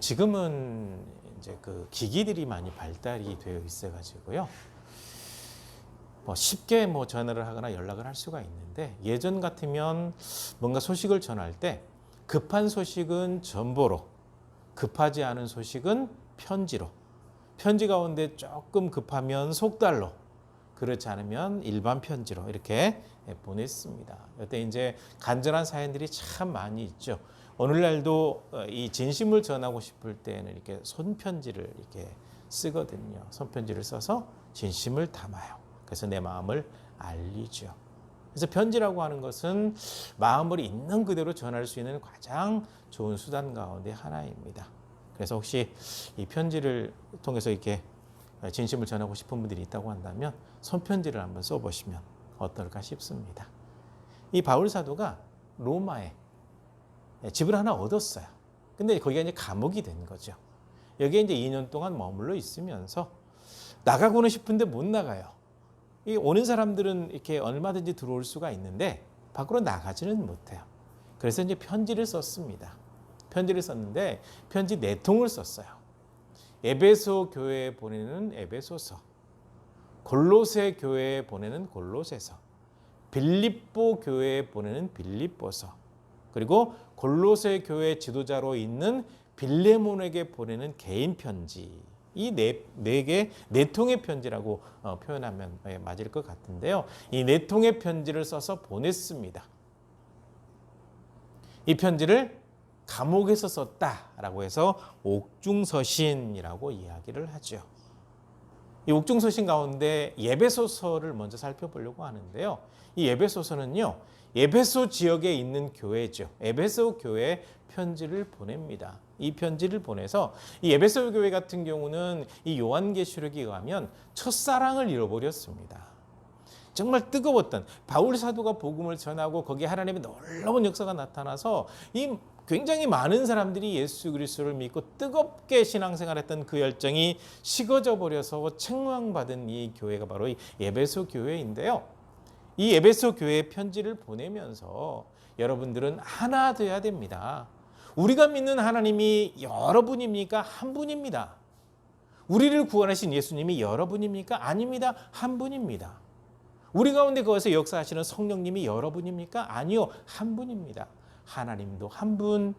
지금은 이제 그 기기들이 많이 발달이 되어 있어가지고요. 쉽게 전화를 하거나 연락을 할 수가 있는데, 예전 같으면 뭔가 소식을 전할 때 급한 소식은 전보로, 급하지 않은 소식은 편지로, 편지 가운데 조금 급하면 속달로, 그렇지 않으면 일반 편지로 이렇게 보냈습니다. 이때 이제 간절한 사연들이 참 많이 있죠. 오늘날도 이 진심을 전하고 싶을 때는 이렇게 손편지를 이렇게 쓰거든요. 손편지를 써서 진심을 담아요. 그래서 내 마음을 알리죠. 그래서 편지라고 하는 것은 마음을 있는 그대로 전할 수 있는 가장 좋은 수단 가운데 하나입니다. 그래서 혹시 이 편지를 통해서 이렇게 진심을 전하고 싶은 분들이 있다고 한다면 손편지를 한번 써보시면 어떨까 싶습니다. 이 바울 사도가 로마에 집을 하나 얻었어요. 근데 거기가 이제 감옥이 된 거죠. 여기에 이제 2년 동안 머물러 있으면서 나가고는 싶은데 못 나가요. 이 오는 사람들은 이렇게 얼마든지 들어올 수가 있는데 밖으로 나가지는 못해요. 그래서 이제 편지를 썼습니다. 편지를 썼는데 편지 4통을 썼어요. 에베소 교회에 보내는 에베소서, 골로새 교회에 보내는 골로새서, 빌립보 교회에 보내는 빌립보서, 그리고 골로새 교회 지도자로 있는 빌레몬에게 보내는 개인 편지, 이 네 통의 편지라고 표현하면 맞을 것 같은데요. 이 4통의 편지를 써서 보냈습니다. 이 편지를 감옥에서 썼다라고 해서 옥중서신이라고 이야기를 하죠. 이 옥중서신 가운데 에베소서를 먼저 살펴보려고 하는데요. 이 에베소서는요, 에베소 지역에 있는 교회죠. 에베소 교회에 편지를 보냅니다. 이 편지를 보내서 이 에베소 교회 같은 경우는 이 요한계시록에 의하면 첫사랑을 잃어버렸습니다. 정말 뜨거웠던 바울 사도가 복음을 전하고 거기에 하나님의 놀라운 역사가 나타나서 이 굉장히 많은 사람들이 예수 그리스도를 믿고 뜨겁게 신앙생활했던 그 열정이 식어져 버려서 책망받은 이 교회가 바로 이 에베소 교회인데요. 이 에베소 교회에 편지를 보내면서 여러분들은 하나 되어야 됩니다. 우리가 믿는 하나님이 여러분입니까? 한 분입니다. 우리를 구원하신 예수님이 여러분입니까? 아닙니다. 한 분입니다. 우리 가운데 거기서 역사하시는 성령님이 여러분입니까? 아니요. 한 분입니다. 하나님도 한 분,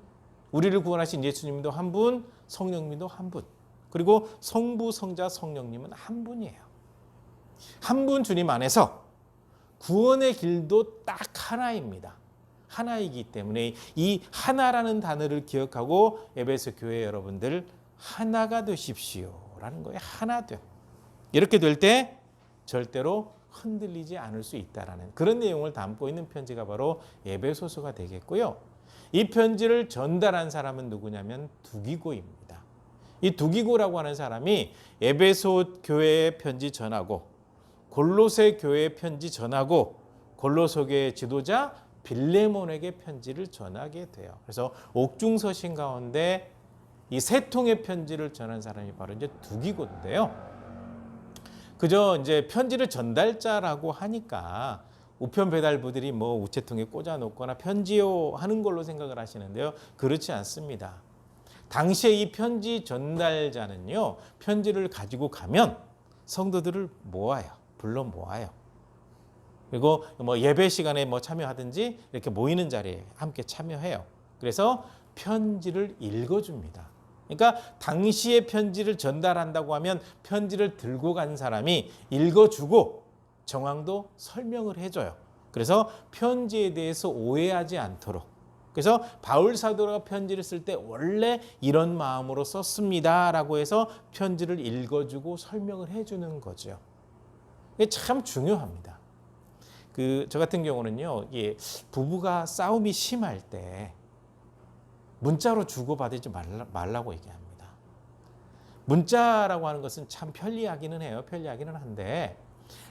우리를 구원하신 예수님도 한 분, 성령님도 한 분, 그리고 성부, 성자, 성령님은 한 분이에요. 한 분 주님 안에서 구원의 길도 딱 하나입니다. 하나이기 때문에 이 하나라는 단어를 기억하고 에베소 교회 여러분들 하나가 되십시오라는 거예요. 하나 돼. 이렇게 될 때 절대로 흔들리지 않을 수 있다라는 그런 내용을 담고 있는 편지가 바로 에베소서가 되겠고요. 이 편지를 전달한 사람은 누구냐면 두기고입니다. 이 두기고라고 하는 사람이 에베소 교회에 편지 전하고 골로새 교회에 편지 전하고 골로새 교회 지도자 빌레몬에게 편지를 전하게 돼요. 그래서 옥중서신 가운데 이 3통의 편지를 전한 사람이 바로 이제 두기고인데요. 그저 이제 편지를 전달자라고 하니까 우편 배달부들이 우체통에 꽂아 놓거나 편지요 하는 걸로 생각을 하시는데요. 그렇지 않습니다. 당시에 이 편지 전달자는요, 편지를 가지고 가면 성도들을 모아요. 불러 모아요. 그리고 예배 시간에 참여하든지 이렇게 모이는 자리에 함께 참여해요. 그래서 편지를 읽어줍니다. 그러니까 당시에 편지를 전달한다고 하면 편지를 들고 간 사람이 읽어주고 정황도 설명을 해줘요. 그래서 편지에 대해서 오해하지 않도록. 그래서 바울 사도가 편지를 쓸 때 원래 이런 마음으로 썼습니다라고 해서 편지를 읽어주고 설명을 해주는 거죠. 이게 참 중요합니다. 저 같은 경우는요, 부부가 싸움이 심할 때 문자로 주고받지 말라고 얘기합니다. 문자라고 하는 것은 참 편리하기는 해요. 편리하기는 한데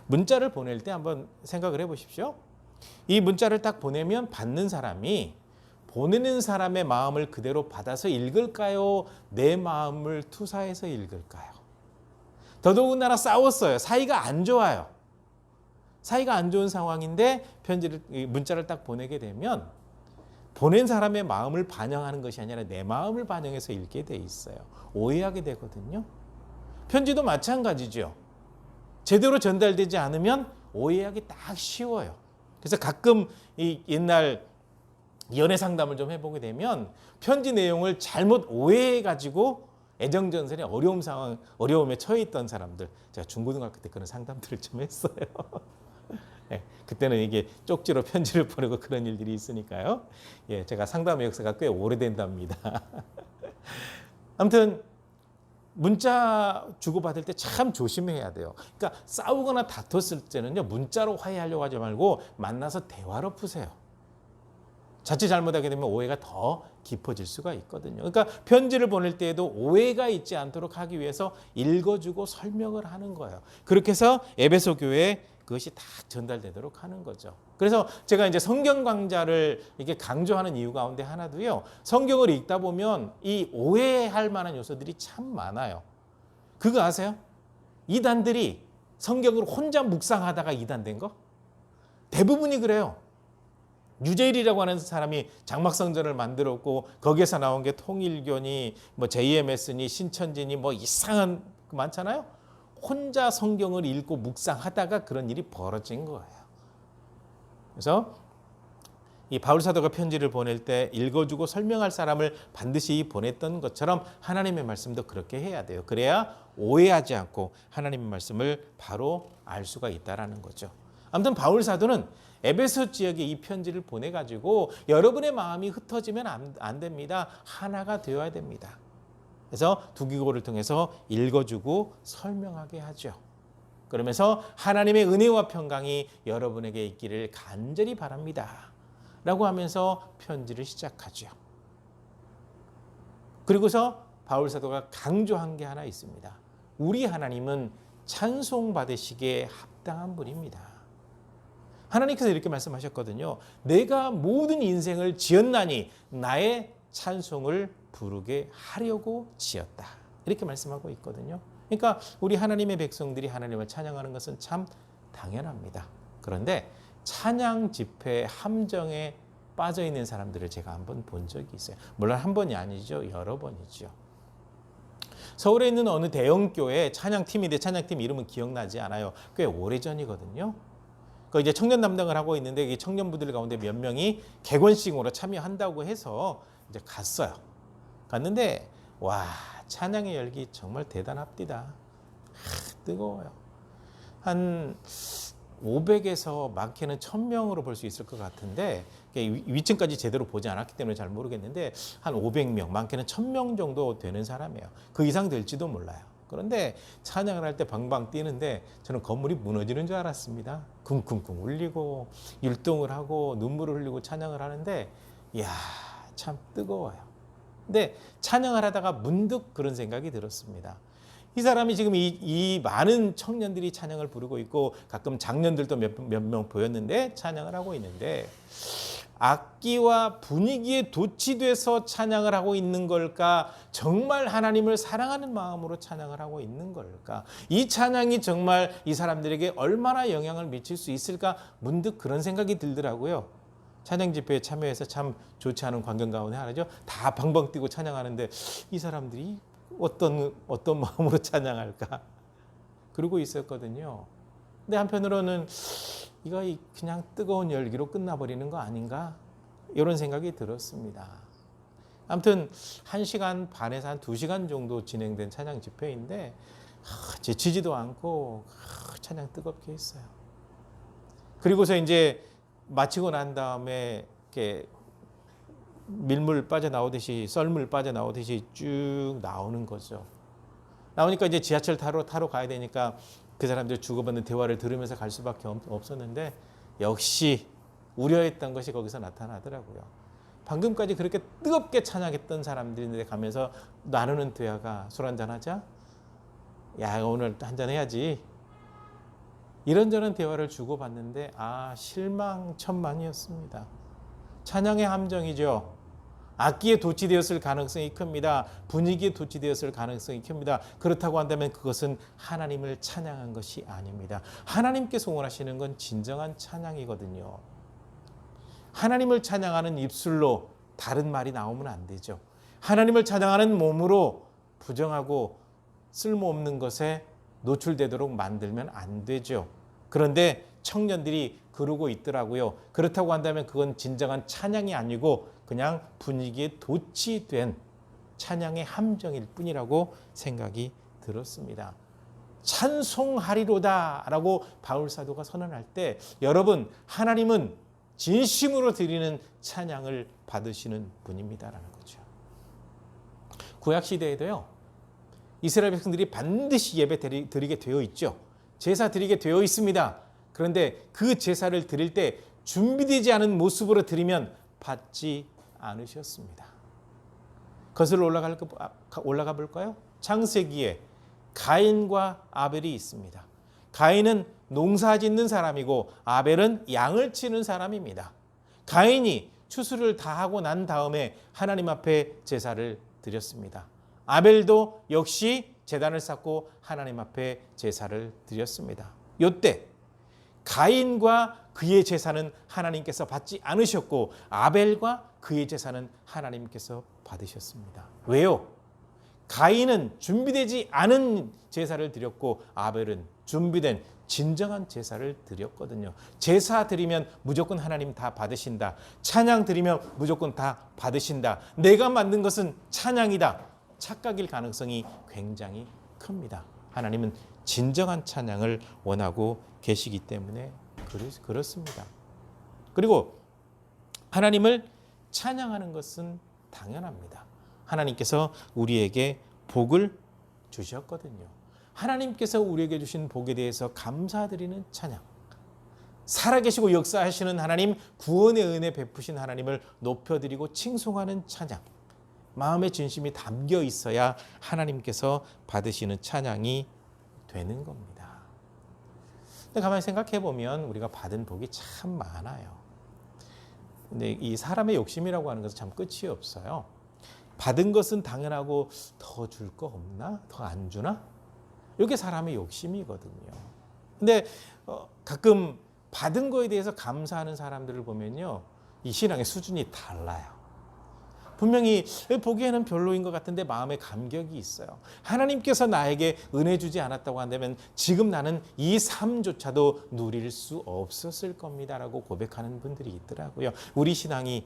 문자를 보낼 때 한번 생각을 해보십시오. 이 문자를 딱 보내면 받는 사람이 보내는 사람의 마음을 그대로 받아서 읽을까요? 내 마음을 투사해서 읽을까요? 더더군다나 싸웠어요. 사이가 안 좋아요. 사이가 안 좋은 상황인데 문자를 딱 보내게 되면 보낸 사람의 마음을 반영하는 것이 아니라 내 마음을 반영해서 읽게 돼 있어요. 오해하게 되거든요. 편지도 마찬가지죠. 제대로 전달되지 않으면 오해하기 딱 쉬워요. 그래서 가끔 이 옛날 연애 상담을 좀 해보게 되면 편지 내용을 잘못 오해해가지고 애정전선의 어려움에 처해 있던 사람들, 제가 중고등학교 때 그런 상담들을 좀 했어요. 네, 그때는 이게 쪽지로 편지를 보내고 그런 일들이 있으니까요. 예, 제가 상담의 역사가 꽤 오래된답니다. 아무튼 문자 주고받을 때 참 조심해야 돼요. 그러니까 싸우거나 다퉜을 때는요, 문자로 화해하려고 하지 말고 만나서 대화로 푸세요. 자칫 잘못하게 되면 오해가 더 깊어질 수가 있거든요. 그러니까 편지를 보낼 때에도 오해가 있지 않도록 하기 위해서 읽어주고 설명을 하는 거예요. 그렇게 해서 에베소 교회에 그것이 다 전달되도록 하는 거죠. 그래서 제가 이제 성경 강좌를 이렇게 강조하는 이유 가운데 하나도요, 성경을 읽다 보면 이 오해할 만한 요소들이 참 많아요. 그거 아세요? 이단들이 성경을 혼자 묵상하다가 이단된 거? 대부분이 그래요. 유재일이라고 하는 사람이 장막성전을 만들었고 거기에서 나온 게 통일교니 뭐 JMS니 신천지니 뭐 이상한 거 많잖아요. 혼자 성경을 읽고 묵상하다가 그런 일이 벌어진 거예요. 그래서 이 바울 사도가 편지를 보낼 때 읽어주고 설명할 사람을 반드시 보냈던 것처럼 하나님의 말씀도 그렇게 해야 돼요. 그래야 오해하지 않고 하나님의 말씀을 바로 알 수가 있다라는 거죠. 아무튼 바울 사도는 에베소 지역에 이 편지를 보내가지고 여러분의 마음이 흩어지면 안 됩니다. 하나가 되어야 됩니다. 그래서 두기고를 통해서 읽어주고 설명하게 하죠. 그러면서 하나님의 은혜와 평강이 여러분에게 있기를 간절히 바랍니다. 라고 하면서 편지를 시작하죠. 그리고서 바울 사도가 강조한 게 하나 있습니다. 우리 하나님은 찬송받으시기에 합당한 분입니다. 하나님께서 이렇게 말씀하셨거든요. 내가 모든 인생을 지었나니 나의 찬송을 부르게 하려고 지었다. 이렇게 말씀하고 있거든요. 그러니까 우리 하나님의 백성들이 하나님을 찬양하는 것은 참 당연합니다. 그런데 찬양 집회 함정에 빠져 있는 사람들을 제가 한번 본 적이 있어요. 물론 한 번이 아니죠. 여러 번이죠. 서울에 있는 어느 대형교회 찬양팀인데 찬양팀 이름은 기억나지 않아요. 꽤 오래전이거든요. 그 이제 청년 담당을 하고 있는데 이 청년부들 가운데 몇 명이 객원식으로 참여한다고 해서 이제 갔어요. 갔는데 와, 찬양의 열기 정말 대단합니다. 뜨거워요. 한 500에서 많게는 1000명으로 볼 수 있을 것 같은데 위층까지 제대로 보지 않았기 때문에 잘 모르겠는데 한 500명, 많게는 1000명 정도 되는 사람이에요. 그 이상 될지도 몰라요. 그런데 찬양을 할 때 방방 뛰는데 저는 건물이 무너지는 줄 알았습니다. 쿵쿵쿵 울리고 율동을 하고 눈물을 흘리고 찬양을 하는데 이야, 참 뜨거워요. 근데 찬양을 하다가 문득 그런 생각이 들었습니다. 이 사람이 지금 이 많은 청년들이 찬양을 부르고 있고 가끔 장년들도 몇 명 보였는데 찬양을 하고 있는데 악기와 분위기에 도취돼서 찬양을 하고 있는 걸까? 정말 하나님을 사랑하는 마음으로 찬양을 하고 있는 걸까? 이 찬양이 정말 이 사람들에게 얼마나 영향을 미칠 수 있을까? 문득 그런 생각이 들더라고요. 찬양 집회에 참여해서 참 좋지 않은 광경 가운데 하나죠. 다 방방 뛰고 찬양하는데 이 사람들이 어떤 마음으로 찬양할까? 그러고 있었거든요. 근데 한편으로는 이거 그냥 뜨거운 열기로 끝나버리는 거 아닌가? 이런 생각이 들었습니다. 아무튼 1시간 반에서 한 2시간 정도 진행된 찬양 집회인데 지치지도 않고 찬양 뜨겁게 했어요. 그리고서 이제 마치고 난 다음에 이렇게 밀물 빠져나오듯이 썰물 빠져나오듯이 쭉 나오는 거죠. 나오니까 이제 지하철 타러 가야 되니까 그 사람들 주고받는 대화를 들으면서 갈 수밖에 없었는데 역시 우려했던 것이 거기서 나타나더라고요. 방금까지 그렇게 뜨겁게 찬양했던 사람들인데 가면서 나누는 대화가 술 한잔 하자? 야, 오늘 한잔 해야지. 이런저런 대화를 주고받는데 실망천만이었습니다. 찬양의 함정이죠. 악기에 도취되었을 가능성이 큽니다. 분위기에 도취되었을 가능성이 큽니다. 그렇다고 한다면 그것은 하나님을 찬양한 것이 아닙니다. 하나님께서 원하시는 건 진정한 찬양이거든요. 하나님을 찬양하는 입술로 다른 말이 나오면 안 되죠. 하나님을 찬양하는 몸으로 부정하고 쓸모없는 것에 노출되도록 만들면 안 되죠. 그런데 청년들이 그러고 있더라고요. 그렇다고 한다면 그건 진정한 찬양이 아니고 그냥 분위기에 도취된 찬양의 함정일 뿐이라고 생각이 들었습니다. 찬송하리로다 라고 바울사도가 선언할 때 여러분, 하나님은 진심으로 드리는 찬양을 받으시는 분입니다라는 거죠. 구약시대에도요, 이스라엘 백성들이 반드시 예배 드리게 되어 있죠. 제사 드리게 되어 있습니다. 그런데 그 제사를 드릴 때 준비되지 않은 모습으로 드리면 받지 않으셨습니다. 거슬러 올라가 볼까요? 창세기에 가인과 아벨이 있습니다. 가인은 농사 짓는 사람이고 아벨은 양을 치는 사람입니다. 가인이 추수를 다 하고 난 다음에 하나님 앞에 제사를 드렸습니다. 아벨도 역시 제단을 쌓고 하나님 앞에 제사를 드렸습니다. 이때 가인과 그의 제사는 하나님께서 받지 않으셨고 아벨과 그의 제사는 하나님께서 받으셨습니다. 왜요? 가인은 준비되지 않은 제사를 드렸고 아벨은 준비된 진정한 제사를 드렸거든요. 제사 드리면 무조건 하나님 다 받으신다. 찬양 드리면 무조건 다 받으신다. 내가 만든 것은 찬양이다. 착각일 가능성이 굉장히 큽니다. 하나님은 진정한 찬양을 원하고 계시기 때문에 그렇습니다. 그리고 하나님을 찬양하는 것은 당연합니다. 하나님께서 우리에게 복을 주셨거든요. 하나님께서 우리에게 주신 복에 대해서 감사드리는 찬양. 살아계시고 역사하시는 하나님, 구원의 은혜 베푸신 하나님을 높여드리고 칭송하는 찬양. 마음의 진심이 담겨 있어야 하나님께서 받으시는 찬양이 되는 겁니다. 근데 가만히 생각해 보면 우리가 받은 복이 참 많아요. 근데 이 사람의 욕심이라고 하는 것은 참 끝이 없어요. 받은 것은 당연하고 더 줄 거 없나? 더 안 주나? 이게 사람의 욕심이거든요. 근데 가끔 받은 거에 대해서 감사하는 사람들을 보면요, 이 신앙의 수준이 달라요. 분명히 보기에는 별로인 것 같은데 마음에 감격이 있어요. 하나님께서 나에게 은혜 주지 않았다고 한다면 지금 나는 이 삶조차도 누릴 수 없었을 겁니다라고 고백하는 분들이 있더라고요. 우리 신앙이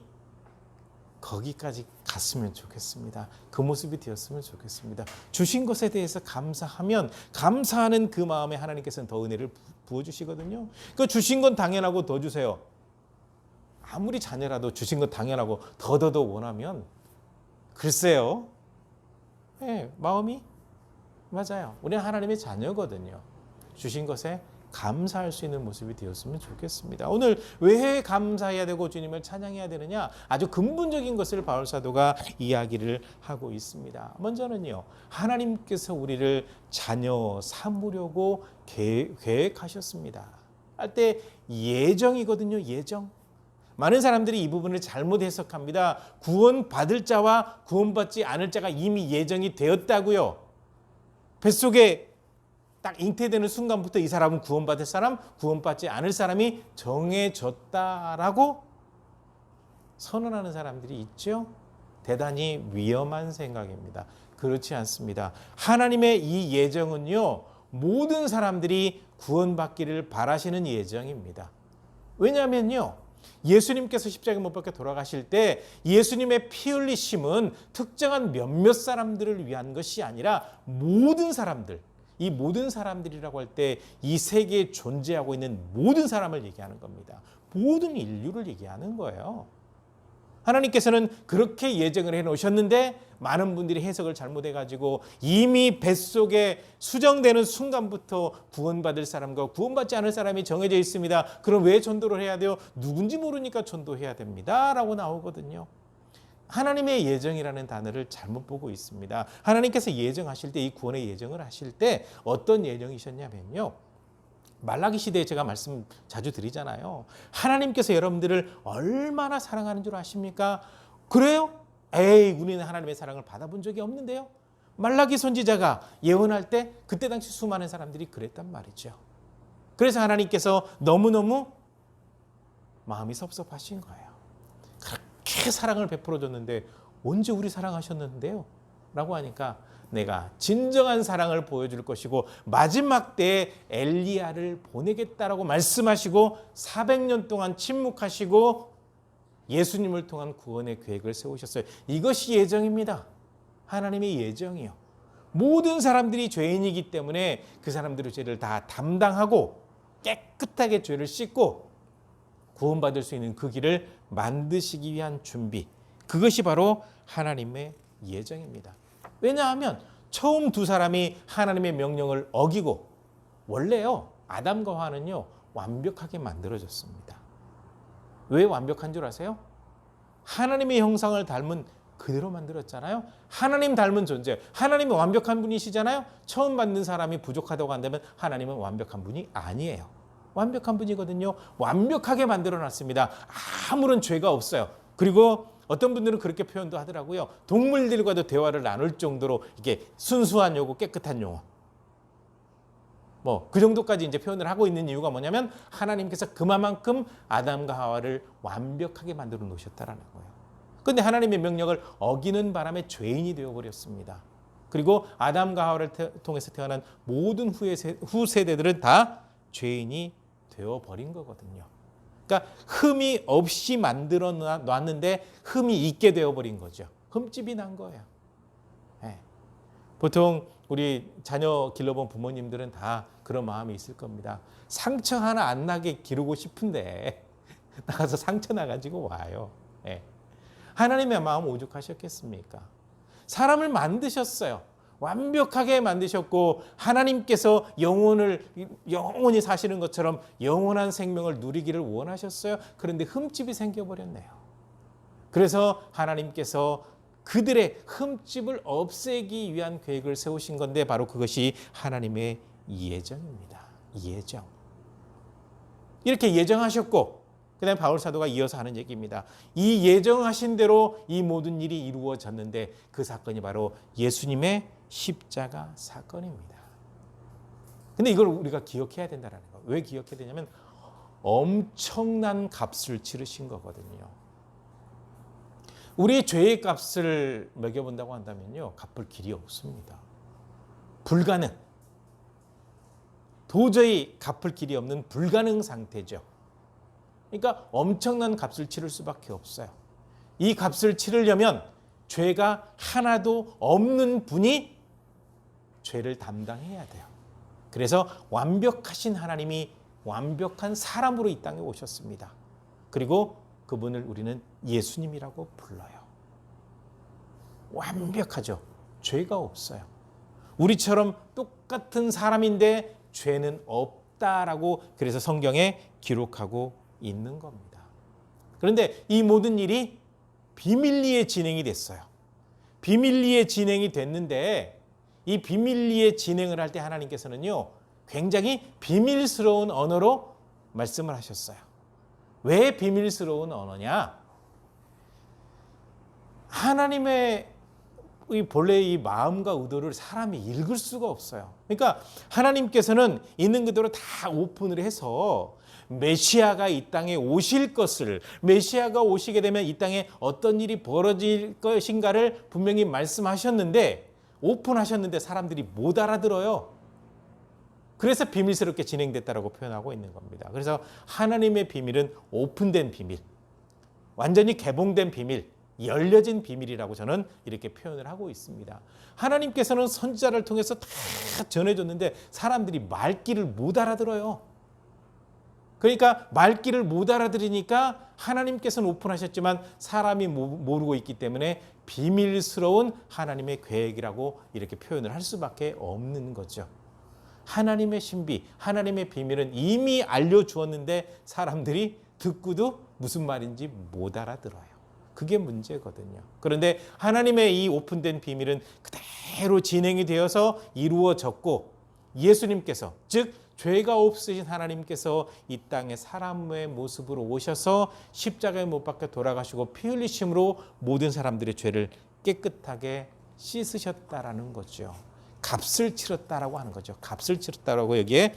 거기까지 갔으면 좋겠습니다. 그 모습이 되었으면 좋겠습니다. 주신 것에 대해서 감사하면 감사하는 그 마음에 하나님께서는 더 은혜를 부어주시거든요. 그 주신 건 당연하고 더 주세요. 아무리 자녀라도 주신 건 당연하고 더더더 원하면 글쎄요. 네, 마음이 맞아요. 우리는 하나님의 자녀거든요. 주신 것에 감사할 수 있는 모습이 되었으면 좋겠습니다. 오늘 왜 감사해야 되고 주님을 찬양해야 되느냐? 아주 근본적인 것을 바울 사도가 이야기를 하고 있습니다. 먼저는요, 하나님께서 우리를 자녀 삼으려고 계획하셨습니다. 할 때 예정이거든요. 예정. 많은 사람들이 이 부분을 잘못 해석합니다. 구원받을 자와 구원받지 않을 자가 이미 예정이 되었다고요. 뱃속에 딱 잉태되는 순간부터 이 사람은 구원받을 사람, 구원받지 않을 사람이 정해졌다라고 선언하는 사람들이 있죠. 대단히 위험한 생각입니다. 그렇지 않습니다. 하나님의 이 예정은요, 모든 사람들이 구원받기를 바라시는 예정입니다. 왜냐하면요, 예수님께서 십자가에 못 박혀 돌아가실 때 예수님의 피 흘리심은 특정한 몇몇 사람들을 위한 것이 아니라 모든 사람들, 이 모든 사람들이라고 할 때 이 세계에 존재하고 있는 모든 사람을 얘기하는 겁니다. 모든 인류를 얘기하는 거예요. 하나님께서는 그렇게 예정을 해놓으셨는데 많은 분들이 해석을 잘못해가지고 이미 뱃속에 수정되는 순간부터 구원받을 사람과 구원받지 않을 사람이 정해져 있습니다. 그럼 왜 전도를 해야 돼요? 누군지 모르니까 전도해야 됩니다. 라고 나오거든요. 하나님의 예정이라는 단어를 잘못 보고 있습니다. 하나님께서 예정하실 때, 이 구원의 예정을 하실 때 어떤 예정이셨냐면요, 말라기 시대에 제가 말씀 자주 드리잖아요. 하나님께서 여러분들을 얼마나 사랑하는 줄 아십니까? 그래요? 에이, 우리는 하나님의 사랑을 받아본 적이 없는데요. 말라기 선지자가 예언할 때 그때 당시 수많은 사람들이 그랬단 말이죠. 그래서 하나님께서 너무너무 마음이 섭섭하신 거예요. 사랑을 베풀어 줬는데 언제 우리 사랑하셨는데요? 라고 하니까 내가 진정한 사랑을 보여줄 것이고 마지막 때에 엘리야를 보내겠다라고 말씀하시고 400년 동안 침묵하시고 예수님을 통한 구원의 계획을 세우셨어요. 이것이 예정입니다. 하나님의 예정이요. 모든 사람들이 죄인이기 때문에 그 사람들의 죄를 다 담당하고 깨끗하게 죄를 씻고 구원받을 수 있는 그 길을 만드시기 위한 준비. 그것이 바로 하나님의 예정입니다. 왜냐하면 처음 두 사람이 하나님의 명령을 어기고 원래요. 아담과 하와는요. 완벽하게 만들어졌습니다. 왜 완벽한 줄 아세요? 하나님의 형상을 닮은 그대로 만들었잖아요. 하나님 닮은 존재. 하나님이 완벽한 분이시잖아요. 처음 만든 사람이 부족하다고 한다면 하나님은 완벽한 분이 아니에요. 완벽한 분이거든요. 완벽하게 만들어놨습니다. 아무런 죄가 없어요. 그리고 어떤 분들은 그렇게 표현도 하더라고요. 동물들과도 대화를 나눌 정도로 이게 순수한 요고 깨끗한 용어. 그 정도까지 이제 표현을 하고 있는 이유가 뭐냐면 하나님께서 그만큼 아담과 하와를 완벽하게 만들어 놓으셨다라는 거예요. 그런데 하나님의 명령을 어기는 바람에 죄인이 되어버렸습니다. 그리고 아담과 하와를 통해서 태어난 모든 후세대들은 다 죄인이 되어버린 거거든요. 그러니까 흠이 없이 만들어 놨는데 흠이 있게 되어버린 거죠. 흠집이 난 거예요. 네. 보통 우리 자녀 길러본 부모님들은 다 그런 마음이 있을 겁니다. 상처 하나 안 나게 기르고 싶은데 나가서 상처 나가지고 와요. 네. 하나님의 마음 오죽하셨겠습니까? 사람을 만드셨어요. 완벽하게 만드셨고 하나님께서 영원히 사시는 것처럼 영원한 생명을 누리기를 원하셨어요. 그런데 흠집이 생겨버렸네요. 그래서 하나님께서 그들의 흠집을 없애기 위한 계획을 세우신 건데 바로 그것이 하나님의 예정입니다. 예정. 이렇게 예정하셨고 그 다음에 바울 사도가 이어서 하는 얘기입니다. 이 예정하신 대로 이 모든 일이 이루어졌는데 그 사건이 바로 예수님의 십자가 사건입니다. 근데 이걸 우리가 기억해야 된다는 거예요. 왜 기억해야 되냐면 엄청난 값을 치르신 거거든요. 우리의 죄의 값을 매겨본다고 한다면요. 갚을 길이 없습니다. 불가능. 도저히 갚을 길이 없는 불가능 상태죠. 그러니까 엄청난 값을 치를 수밖에 없어요. 이 값을 치르려면 죄가 하나도 없는 분이 죄를 담당해야 돼요. 그래서 완벽하신 하나님이 완벽한 사람으로 이 땅에 오셨습니다. 그리고 그분을 우리는 예수님이라고 불러요. 완벽하죠. 죄가 없어요. 우리처럼 똑같은 사람인데 죄는 없다라고 그래서 성경에 기록하고 있는 겁니다. 그런데 이 모든 일이 비밀리에 진행이 됐어요. 비밀리에 진행이 됐는데 이 비밀리에 진행을 할 때 하나님께서는요. 굉장히 비밀스러운 언어로 말씀을 하셨어요. 왜 비밀스러운 언어냐? 하나님의 본래 이 마음과 의도를 사람이 읽을 수가 없어요. 그러니까 하나님께서는 있는 그대로 다 오픈을 해서 메시아가 이 땅에 오실 것을, 메시아가 오시게 되면 이 땅에 어떤 일이 벌어질 것인가를 분명히 말씀하셨는데 오픈하셨는데 사람들이 못 알아들어요. 그래서 비밀스럽게 진행됐다라고 표현하고 있는 겁니다. 그래서 하나님의 비밀은 오픈된 비밀, 완전히 개봉된 비밀, 열려진 비밀이라고 저는 이렇게 표현을 하고 있습니다. 하나님께서는 선지자를 통해서 다 전해줬는데 사람들이 말귀를 못 알아들어요. 그러니까 말귀를 못 알아들으니까 하나님께서는 오픈하셨지만 사람이 모르고 있기 때문에 비밀스러운 하나님의 계획이라고 이렇게 표현을 할 수밖에 없는 거죠. 하나님의 신비, 하나님의 비밀은 이미 알려주었는데 사람들이 듣고도 무슨 말인지 못 알아들어요. 그게 문제거든요. 그런데 하나님의 이 오픈된 비밀은 그대로 진행이 되어서 이루어졌고 예수님께서 즉 죄가 없으신 하나님께서 이 땅에 사람의 모습으로 오셔서 십자가에 못 박혀 돌아가시고 피 흘리심으로 모든 사람들의 죄를 깨끗하게 씻으셨다라는 거죠. 값을 치렀다라고 하는 거죠. 값을 치렀다라고 여기에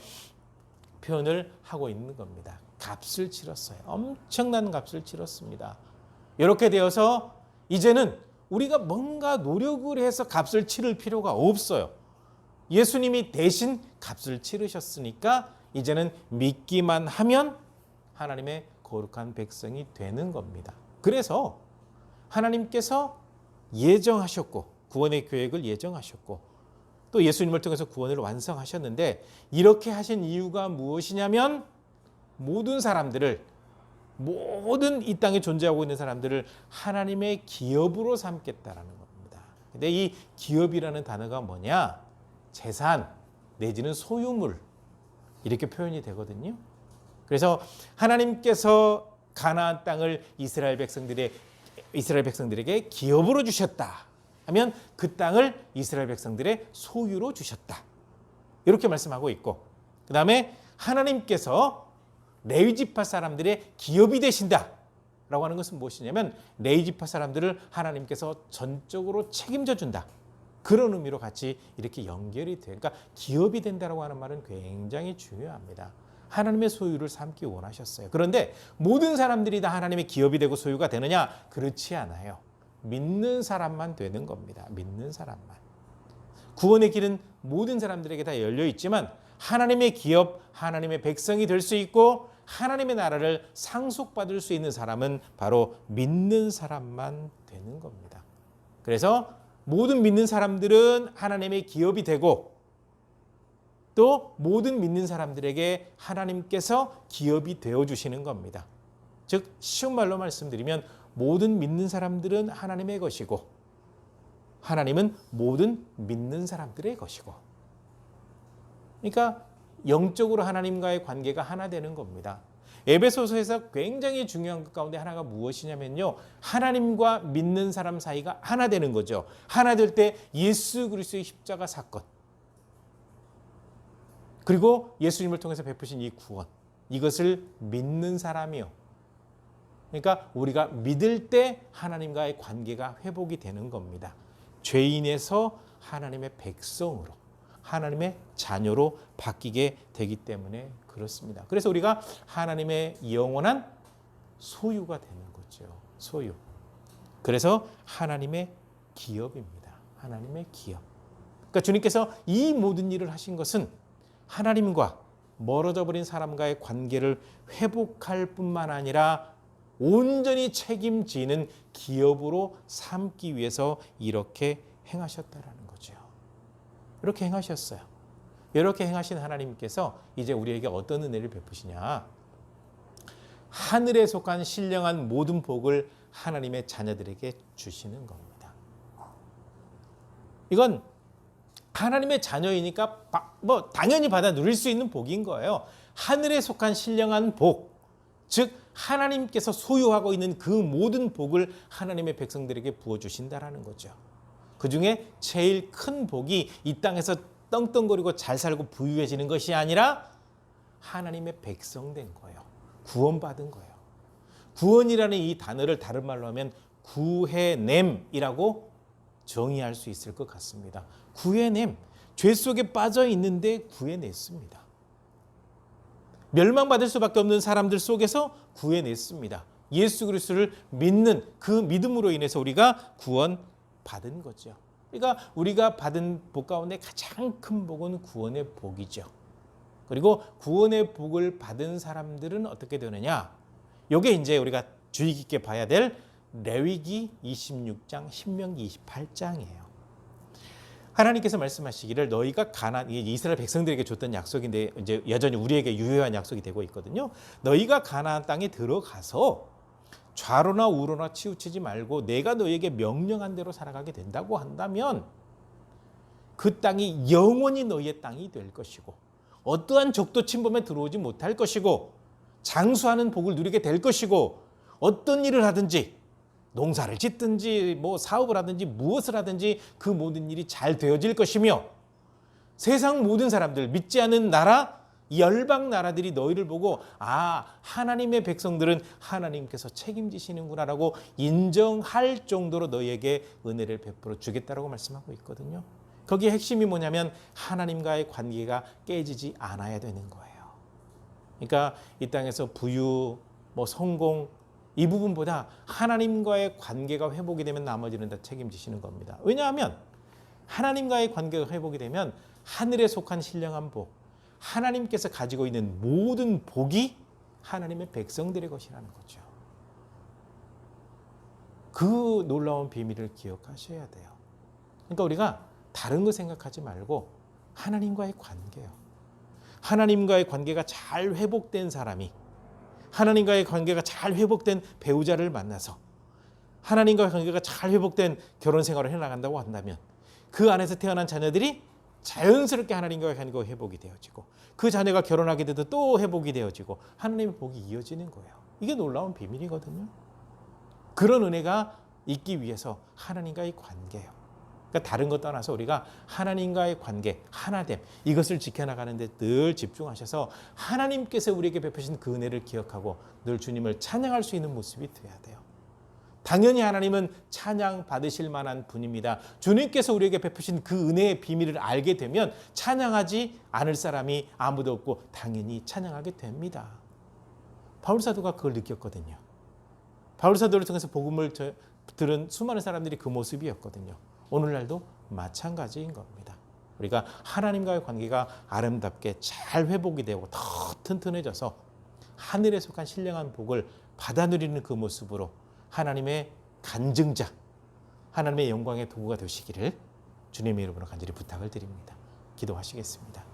표현을 하고 있는 겁니다. 값을 치렀어요. 엄청난 값을 치렀습니다. 이렇게 되어서 이제는 우리가 뭔가 노력을 해서 값을 치를 필요가 없어요. 예수님이 대신 값을 치르셨으니까 이제는 믿기만 하면 하나님의 거룩한 백성이 되는 겁니다. 그래서 하나님께서 예정하셨고 구원의 계획을 예정하셨고 또 예수님을 통해서 구원을 완성하셨는데 이렇게 하신 이유가 무엇이냐면 모든 사람들을 모든 이 땅에 존재하고 있는 사람들을 하나님의 기업으로 삼겠다라는 겁니다. 근데 이 기업이라는 단어가 뭐냐? 재산 내지는 소유물 이렇게 표현이 되거든요. 그래서 하나님께서 가나안 땅을 이스라엘 백성들에게 기업으로 주셨다 하면 그 땅을 이스라엘 백성들의 소유로 주셨다. 이렇게 말씀하고 있고 그다음에 하나님께서 레위 지파 사람들의 기업이 되신다라고 하는 것은 무엇이냐면 레위 지파 사람들을 하나님께서 전적으로 책임져 준다. 그런 의미로 같이 이렇게 연결이 돼요. 그러니까 기업이 된다라고 하는 말은 굉장히 중요합니다. 하나님의 소유를 삼기 원하셨어요. 그런데 모든 사람들이 다 하나님의 기업이 되고 소유가 되느냐? 그렇지 않아요. 믿는 사람만 되는 겁니다. 믿는 사람만. 구원의 길은 모든 사람들에게 다 열려 있지만 하나님의 기업, 하나님의 백성이 될 수 있고 하나님의 나라를 상속받을 수 있는 사람은 바로 믿는 사람만 되는 겁니다. 그래서 모든 믿는 사람들은 하나님의 기업이 되고 또 모든 믿는 사람들에게 하나님께서 기업이 되어주시는 겁니다. 즉 쉬운 말로 말씀드리면 모든 믿는 사람들은 하나님의 것이고 하나님은 모든 믿는 사람들의 것이고 그러니까 영적으로 하나님과의 관계가 하나 되는 겁니다. 에베소서에서 굉장히 중요한 것 가운데 하나가 무엇이냐면요. 하나님과 믿는 사람 사이가 하나 되는 거죠. 하나 될 때 예수 그리스도의 십자가 사건 그리고 예수님을 통해서 베푸신 이 구원 이것을 믿는 사람이요. 그러니까 우리가 믿을 때 하나님과의 관계가 회복이 되는 겁니다. 죄인에서 하나님의 백성으로 하나님의 자녀로 바뀌게 되기 때문에 그렇습니다. 그래서 우리가 하나님의 영원한 소유가 되는 거죠. 소유. 그래서 하나님의 기업입니다. 하나님의 기업. 그러니까 주님께서 이 모든 일을 하신 것은 하나님과 멀어져 버린 사람과의 관계를 회복할 뿐만 아니라 온전히 책임지는 기업으로 삼기 위해서 이렇게 행하셨다라는 거죠. 이렇게 행하셨어요. 이렇게 행하신 하나님께서 이제 우리에게 어떤 은혜를 베푸시냐? 하늘에 속한 신령한 모든 복을 하나님의 자녀들에게 주시는 겁니다. 이건 하나님의 자녀이니까 뭐 당연히 받아 누릴 수 있는 복인 거예요. 하늘에 속한 신령한 복, 즉 하나님께서 소유하고 있는 그 모든 복을 하나님의 백성들에게 부어주신다라는 거죠. 그 중에 제일 큰 복이 이 땅에서 떵떵거리고 잘 살고 부유해지는 것이 아니라 하나님의 백성 된 거예요. 구원받은 거예요. 구원이라는 이 단어를 다른 말로 하면 구해냄이라고 정의할 수 있을 것 같습니다. 구해냄, 죄 속에 빠져 있는데 구해냈습니다. 멸망받을 수밖에 없는 사람들 속에서 구해냈습니다. 예수 그리스도를 믿는 그 믿음으로 인해서 우리가 구원받은 거죠. 그러니까 우리가 받은 복 가운데 가장 큰 복은 구원의 복이죠. 그리고 구원의 복을 받은 사람들은 어떻게 되느냐? 이게 이제 우리가 주의 깊게 봐야 될 레위기 26장, 신명기 28장이에요. 하나님께서 말씀하시기를 너희가 이스라엘 백성들에게 줬던 약속인데 이제 여전히 우리에게 유효한 약속이 되고 있거든요. 너희가 가나안 땅에 들어가서 좌로나 우로나 치우치지 말고 내가 너희에게 명령한 대로 살아가게 된다고 한다면 그 땅이 영원히 너희의 땅이 될 것이고 어떠한 적도 침범에 들어오지 못할 것이고 장수하는 복을 누리게 될 것이고 어떤 일을 하든지 농사를 짓든지 뭐 사업을 하든지 무엇을 하든지 그 모든 일이 잘 되어질 것이며 세상 모든 사람들 믿지 않는 나라 열방 나라들이 너희를 보고 아 하나님의 백성들은 하나님께서 책임지시는구나라고 인정할 정도로 너희에게 은혜를 베풀어 주겠다라고 말씀하고 있거든요. 거기에 핵심이 뭐냐면 하나님과의 관계가 깨지지 않아야 되는 거예요. 그러니까 이 땅에서 부유, 뭐 성공 이 부분보다 하나님과의 관계가 회복이 되면 나머지는 다 책임지시는 겁니다. 왜냐하면 하나님과의 관계가 회복이 되면 하늘에 속한 신령한 복, 하나님께서 가지고 있는 모든 복이 하나님의 백성들의 것이라는 거죠. 그 놀라운 비밀을 기억하셔야 돼요. 그러니까 우리가 다른 거 생각하지 말고 하나님과의 관계요. 하나님과의 관계가 잘 회복된 사람이, 하나님과의 관계가 잘 회복된 배우자를 만나서 하나님과의 관계가 잘 회복된 결혼 생활을 해나간다고 한다면 그 안에서 태어난 자녀들이 자연스럽게 하나님과의 관계가 회복이 되어지고 그 자녀가 결혼하게 돼도 또 회복이 되어지고 하나님의 복이 이어지는 거예요. 이게 놀라운 비밀이거든요. 그런 은혜가 있기 위해서 하나님과의 관계예요. 그러니까 다른 것 떠나서 우리가 하나님과의 관계, 하나됨, 이것을 지켜나가는 데 늘 집중하셔서 하나님께서 우리에게 베푸신 그 은혜를 기억하고 늘 주님을 찬양할 수 있는 모습이 되어야 돼요. 당연히 하나님은 찬양 받으실 만한 분입니다. 주님께서 우리에게 베푸신 그 은혜의 비밀을 알게 되면 찬양하지 않을 사람이 아무도 없고 당연히 찬양하게 됩니다. 바울사도가 그걸 느꼈거든요. 바울사도를 통해서 복음을 들은 수많은 사람들이 그 모습이었거든요. 오늘날도 마찬가지인 겁니다. 우리가 하나님과의 관계가 아름답게 잘 회복이 되고 더 튼튼해져서 하늘에 속한 신령한 복을 받아 누리는 그 모습으로 하나님의 간증자, 하나님의 영광의 도구가 되시기를 주님의 이름으로 간절히 부탁을 드립니다. 기도하시겠습니다.